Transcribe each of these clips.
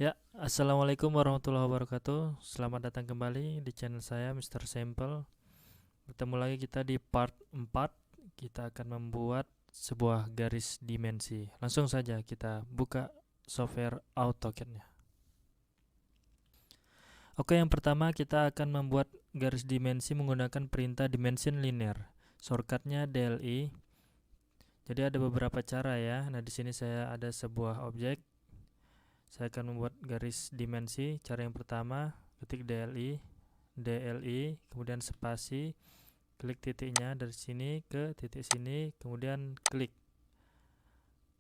Ya, assalamualaikum warahmatullahi wabarakatuh. Selamat datang kembali di channel saya, Mr. Simple. Bertemu lagi kita di part 4. Kita akan membuat sebuah garis dimensi. Langsung saja kita buka software AutoCAD-nya. Oke, yang pertama kita akan membuat garis dimensi menggunakan perintah dimension linear. Shortcutnya DLI. Jadi ada beberapa cara ya. Nah, di sini saya ada sebuah objek. Saya akan membuat garis dimensi. Cara yang pertama, ketik DLI, kemudian spasi, klik titiknya dari sini ke titik sini, kemudian klik.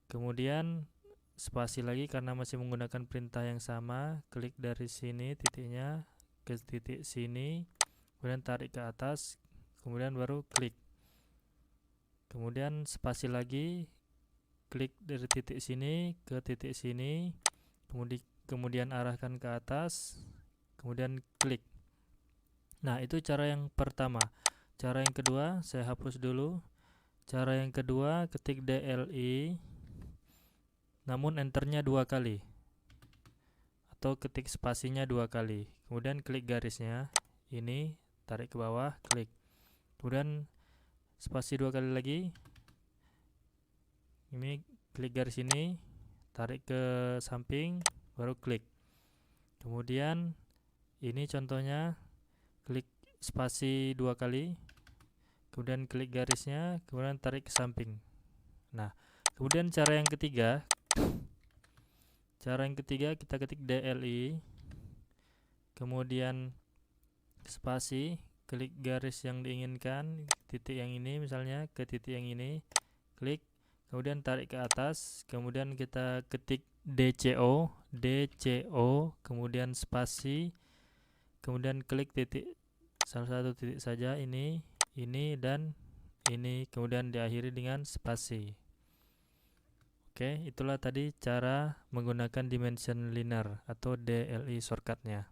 Kemudian spasi lagi karena masih menggunakan perintah yang sama, klik dari sini titiknya ke titik sini, kemudian tarik ke atas, kemudian baru klik. Kemudian spasi lagi, klik dari titik sini ke titik sini, kemudian arahkan ke atas, kemudian klik. Nah, itu cara yang pertama. Cara yang kedua, saya hapus dulu. Cara yang kedua, ketik DLI, namun enternya 2 kali. Atau ketik spasinya 2 kali. Kemudian klik garisnya. Ini, tarik ke bawah, klik. Kemudian spasi 2 kali lagi. Ini, klik garis ini, tarik ke samping, baru klik. Kemudian, ini contohnya, klik spasi 2 kali. Kemudian klik garisnya, kemudian tarik ke samping. Nah, kemudian cara yang ketiga kita ketik DLI, kemudian spasi, klik garis yang diinginkan, titik yang ini misalnya ke titik yang ini, klik, kemudian tarik ke atas, kemudian kita ketik DCO, kemudian spasi, kemudian klik titik salah satu titik saja, ini dan ini, kemudian diakhiri dengan spasi. Oke, itulah tadi cara menggunakan dimension linear atau DLI shortcutnya.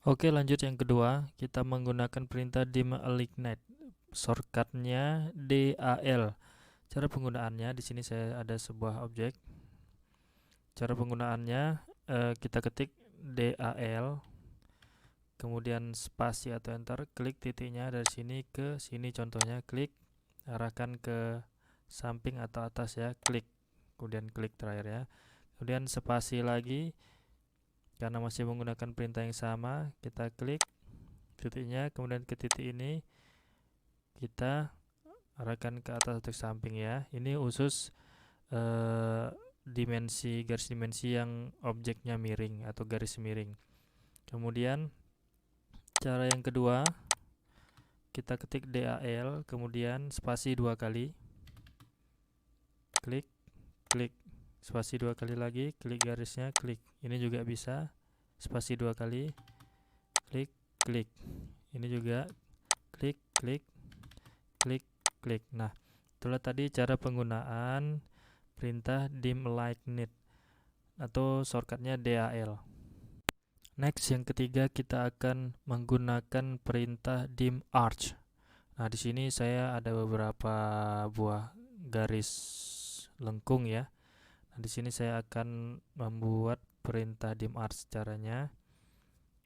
Oke, lanjut yang kedua, kita menggunakan perintah dimalignite. Shortcutnya DAL. Cara penggunaannya di sini saya ada sebuah objek. Cara penggunaannya kita ketik DAL, kemudian spasi atau enter, klik titiknya dari sini ke sini contohnya, klik, arahkan ke samping atau atas ya, klik, kemudian klik terakhir ya. Kemudian spasi lagi karena masih menggunakan perintah yang sama, kita klik titiknya, kemudian ke titik ini kita arahkan ke atas atau ke samping ya. Ini khusus garis dimensi yang objeknya miring atau garis miring. Kemudian cara yang kedua, kita ketik DAL, kemudian spasi 2 kali, klik, klik, spasi 2 kali lagi, klik garisnya, klik. Ini juga bisa spasi 2 kali, klik, klik. Ini juga klik, klik, klik, klik. Nah, itulah tadi cara penggunaan perintah dimalignite atau shortcutnya DAL. Next, yang ketiga kita akan menggunakan perintah dimarch. Nah, di sini saya ada beberapa buah garis lengkung ya. Nah, di sini saya akan membuat perintah dimarch. Caranya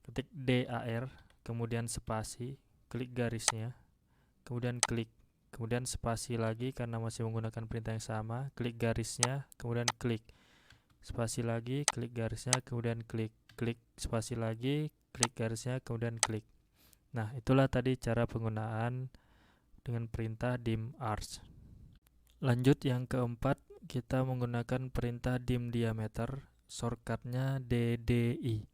ketik DAR, kemudian spasi, klik garisnya, kemudian klik, kemudian spasi lagi karena masih menggunakan perintah yang sama, klik garisnya, kemudian klik, spasi lagi, klik garisnya, kemudian klik, klik, spasi lagi, klik garisnya, kemudian klik. Nah, itulah tadi cara penggunaan dengan perintah dimarch. Lanjut yang keempat, kita menggunakan perintah dim diameter, shortcutnya DDI.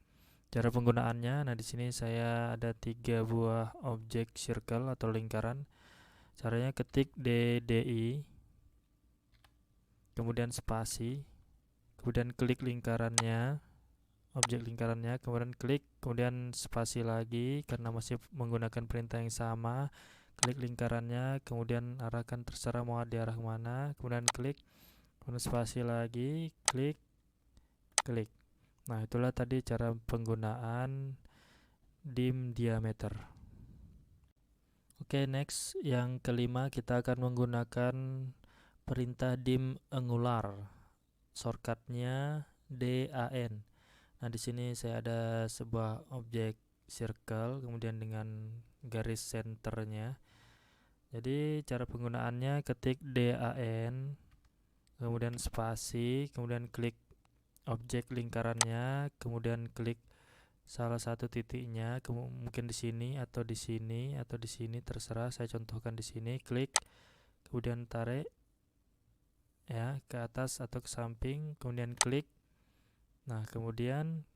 Cara penggunaannya, nah di sini saya ada 3 buah objek circle atau lingkaran. Caranya ketik DDI, kemudian spasi, kemudian klik lingkarannya, objek lingkarannya, kemudian klik, kemudian spasi lagi karena masih menggunakan perintah yang sama, klik lingkarannya, kemudian arahkan terserah mau diarah mana, kemudian klik, kemudian spasi lagi, klik, klik. Nah, itulah tadi cara penggunaan dim diameter. Oke, next yang kelima kita akan menggunakan perintah dim angular. Shortcutnya DAN. Nah, di sini saya ada sebuah objek circle kemudian dengan garis senternya. Jadi cara penggunaannya ketik DAN kemudian spasi, kemudian klik objek lingkarannya, kemudian klik salah satu titiknya, mungkin di sini atau di sini atau di sini, terserah. Saya contohkan di sini, klik, kemudian tarik ya ke atas atau ke samping, kemudian klik. Nah, kemudian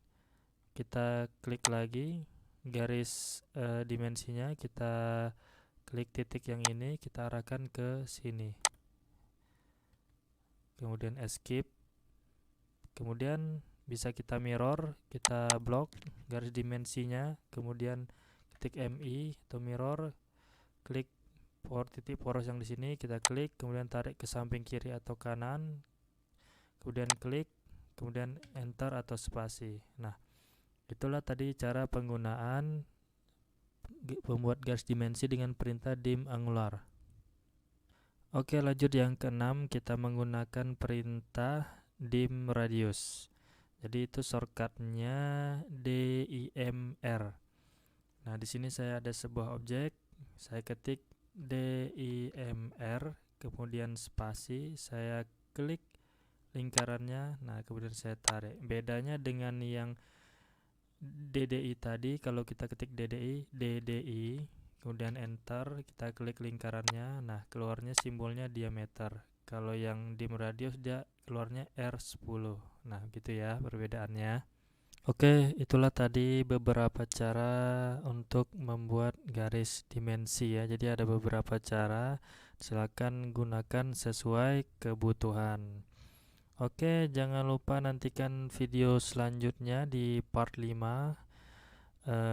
kita klik lagi garis dimensinya, kita klik titik yang ini, kita arahkan ke sini. Kemudian escape. Kemudian bisa kita mirror, kita blok garis dimensinya, kemudian ketik MI atau mirror, klik titik poros yang di sini, kita klik, kemudian tarik ke samping kiri atau kanan, kemudian klik, kemudian enter atau spasi. Nah, itulah tadi cara penggunaan membuat garis dimensi dengan perintah dim angular. Oke, lanjut yang keenam, kita menggunakan perintah dim radius. Jadi itu shortcutnya DIMR. Nah, di sini saya ada sebuah objek, saya ketik DIMR, kemudian spasi, saya klik lingkarannya, nah kemudian saya tarik. Bedanya dengan yang DDI tadi, kalau kita ketik DDI, kemudian enter, kita klik lingkarannya, nah keluarnya simbolnya diameter. Kalau yang dim radius dia keluarnya R10. Nah, gitu ya perbedaannya. Oke, itulah tadi beberapa cara untuk membuat garis dimensi ya. Jadi ada beberapa cara, silakan gunakan sesuai kebutuhan. Oke, jangan lupa nantikan video selanjutnya di part 5.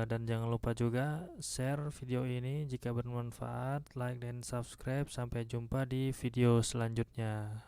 Dan jangan lupa juga share video ini jika bermanfaat, like dan subscribe. Sampai jumpa di video selanjutnya.